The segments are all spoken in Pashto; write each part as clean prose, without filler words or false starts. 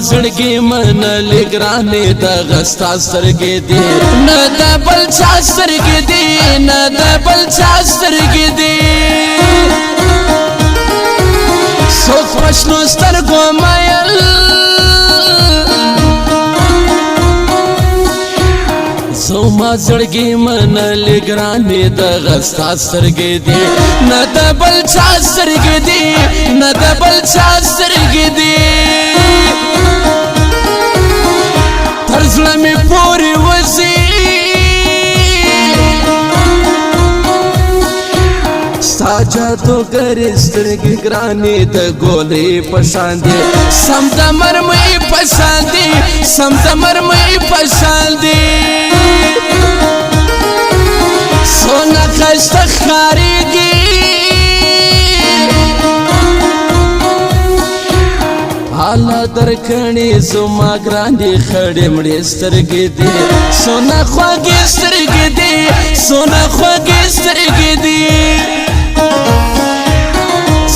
زړګي من لګرانې د غستا سترګې دي نه د بل چا سترګې دي نه د بل چا سترګې دي څوک پښنو سترګو مایل زما زړګي من لګرانې د غستا سترګې دي نه د بل چا سترګې دي نه د بل چا سترګې دي تر زړه مې پورې وځي ستا جادوګرې سترګې ګرانې د ګولې په شان دي سم د مرمۍ په شان دي سم د مرمۍ په شان دي سونه ښایسته ښکارېږي حالا درکړې زما ګرانې خړې مړې سترګې دي سونه خوږې سترګې دي سونه خوږې سترګې دي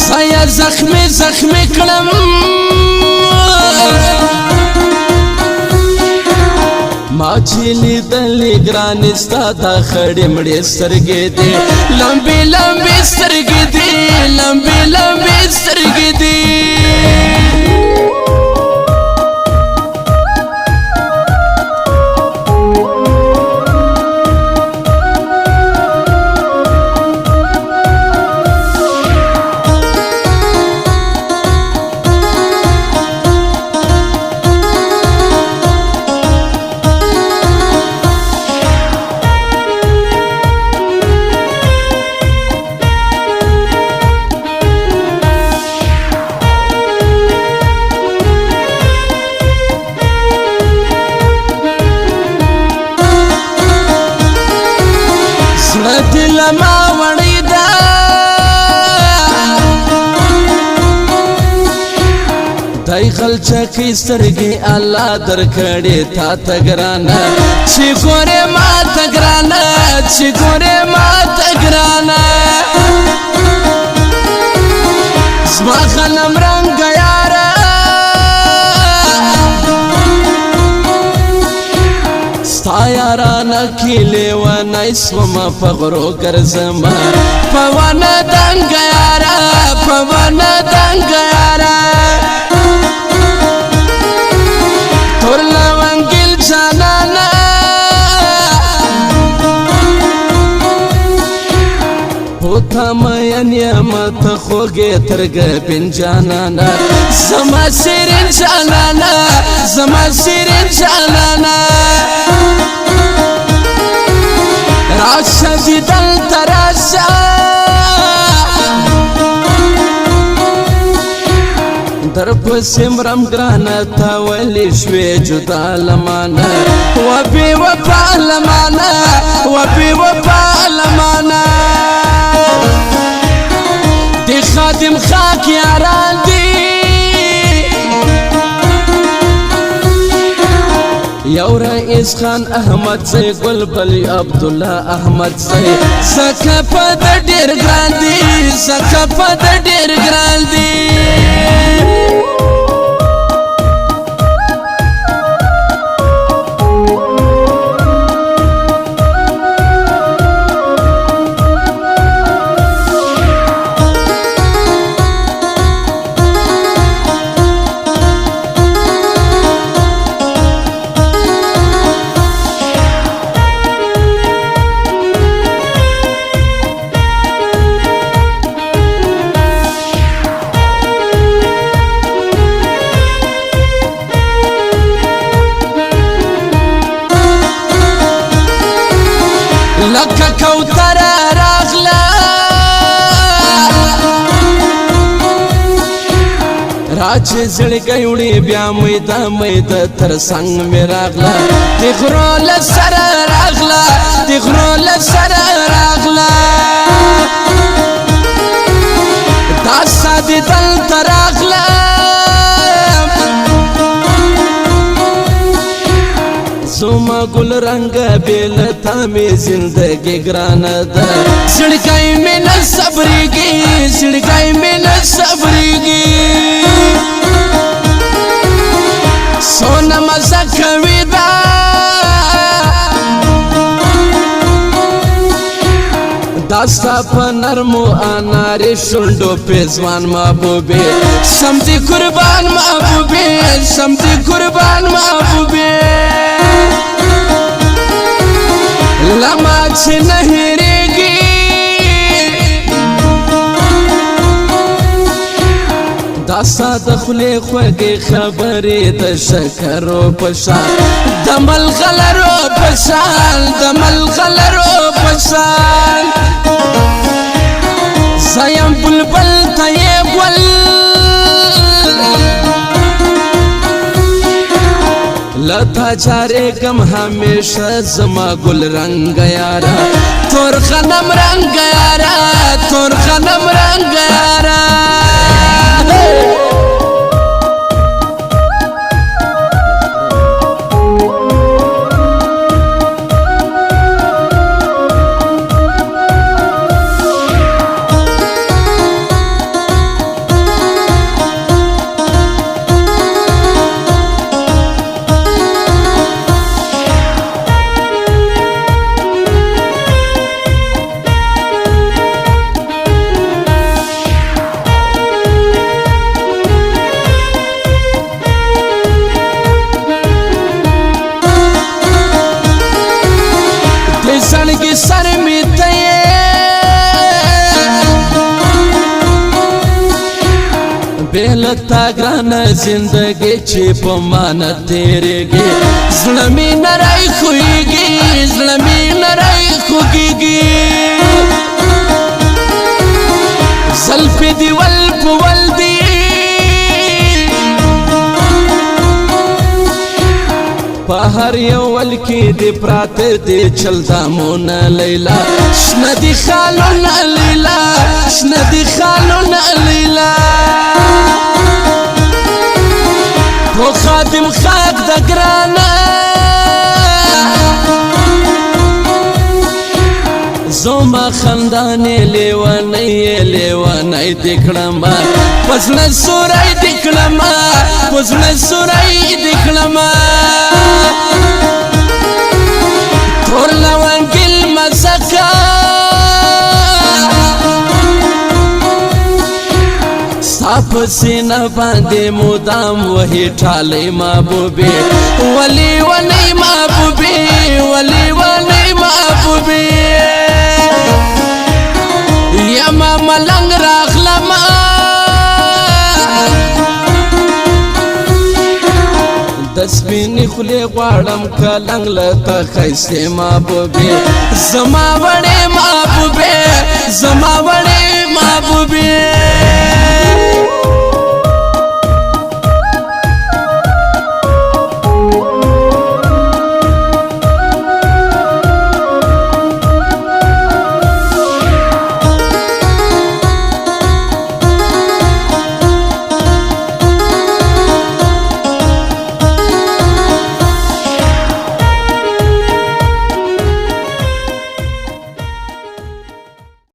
سایه زخمې زخمې کړم ما چې لیدلې ګرانې ستا دا خړې مړې سترګې دي لمبې لمبې سترګې دي لمبې لمبې سترګې دي دل ما وړی دا دای غلچکې سترګې الله درکړې تا ته ګرانه چې ګورې ما ته ګرانه چې ګورې ما ته ګرانه زما غنم رنګه یاره ستا یارانه کې لیونی سومه په غرو ګرځمه په ونه دنګه یاره په ونه دنګه یاره تور لونګیل جانانه پوتا مین یم ته خوږې ترګه بن جانانه زما شیرین جانانه زما شیرین جانانه راشه دیدل تراشه در پسې مرم ګرانه تا ولې شوې جدا لمانه و بې وفا لمانه و بې وفا لمانه د خادم خاک یاران دي یو رئیس خان احمد زی گل بلی عبدالله احمد زی زکا پا دا دیر گران دی زکا پا دا دیر گران دی لکه کوتره راغله راچې زړګی وړې بیا میده تر څنګ مې راغله د غرو له سره راغله د غرو له سره راغله دا سادې دلته راغله زما گل رنگ بیلتا می زندگی گرانه ده زړګی مې نه صبرېږي زړګی مې نه صبرېږي سونه مزه کوي دا داستا په نرمو انارې شونډو پېزوان محبوبې سمدي قربان محبوبې سمدي قربان محبوبې لما چې نه هېرېږي داستا د خولې خوږې خبرې د شکرو په شان د ملغلرو په شان د ملغلرو په شان زیم بلبل ته یې ګل لتا چارېږم همیشه زما ګل رنګ یاره تور غنم رنګ یاره تور غنم رنګ یاره زړګي سر می ته بیلتا ګرانه زندګي چې په مان تیرېږي زړه می نری خوږي زړه می نری خوږي زلفې دی ول په ول دی په هر یو ول کې دی پراته دی چل دامونه لیلا شنه دی خالونه لیلا شنه دی خالونه لیلا په خادم خاک د ګرانه زما خندانې لیوانې د کړم پزړه سورای د کړم پزړه سورای د کړم تور لونګل مزکا صاف سینه باندې مودام وهي ټاله محبوبې ولی ولی محبوبې ولی ولی محبوبې یما ملنګ راغلما د سپینې خولې غواړم کلنګ لته ښایستې محبوبې زما وړې محبوبې زما وړې محبوبې